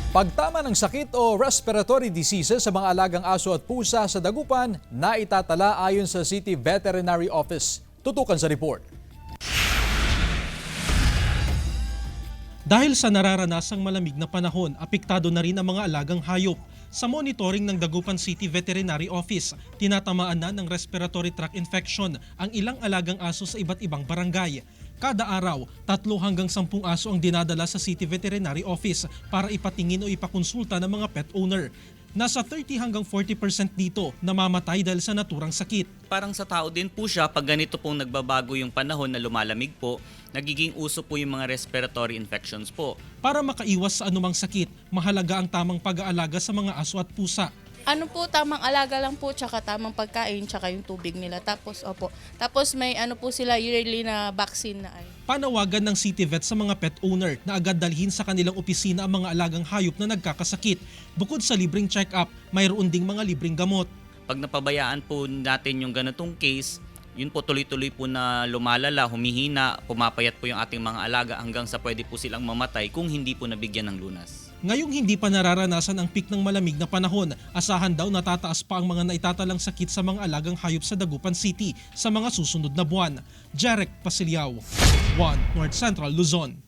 Pagtama ng sakit o respiratory diseases sa mga alagang aso at pusa sa Dagupan na itatala ayon sa City Veterinary Office. Tutukan sa report. Dahil sa nararanasang malamig na panahon, apektado na rin ang mga alagang hayop. Sa monitoring ng Dagupan City Veterinary Office, tinatamaan na ng respiratory tract infection ang ilang alagang aso sa iba't ibang barangay. Kada araw, 3 hanggang 10 aso ang dinadala sa City Veterinary Office para ipatingin o ipakonsulta ng mga pet owner. Nasa 30 hanggang 40% dito namamatay dahil sa naturang sakit. Parang sa tao din po siya, pag ganito pong nagbabago yung panahon na lumalamig po, nagiging uso po yung mga respiratory infections po. Para makaiwas sa anumang sakit, mahalaga ang tamang pag-aalaga sa mga aso at pusa. Ano po, tamang alaga lang po, tsaka tamang pagkain, tsaka yung tubig nila. Tapos may ano po sila yearly na vaccine na ay. Panawagan ng City Vet sa mga pet owner na agad dalhin sa kanilang opisina ang mga alagang hayop na nagkakasakit. Bukod sa libreng check-up, mayroon ding mga libreng gamot. Pag napabayaan po natin yung ganitong case, yun po tuloy-tuloy po na lumalala, humihina, pumapayat po yung ating mga alaga hanggang sa pwede po silang mamatay kung hindi po nabigyan ng lunas. Ngayong hindi pa nararanasan ang peak ng malamig na panahon, asahan daw na tataas pa ang mga naitatalang sakit sa mga alagang hayop sa Dagupan City sa mga susunod na buwan. Jarek Pasiliao, 1 North Central Luzon.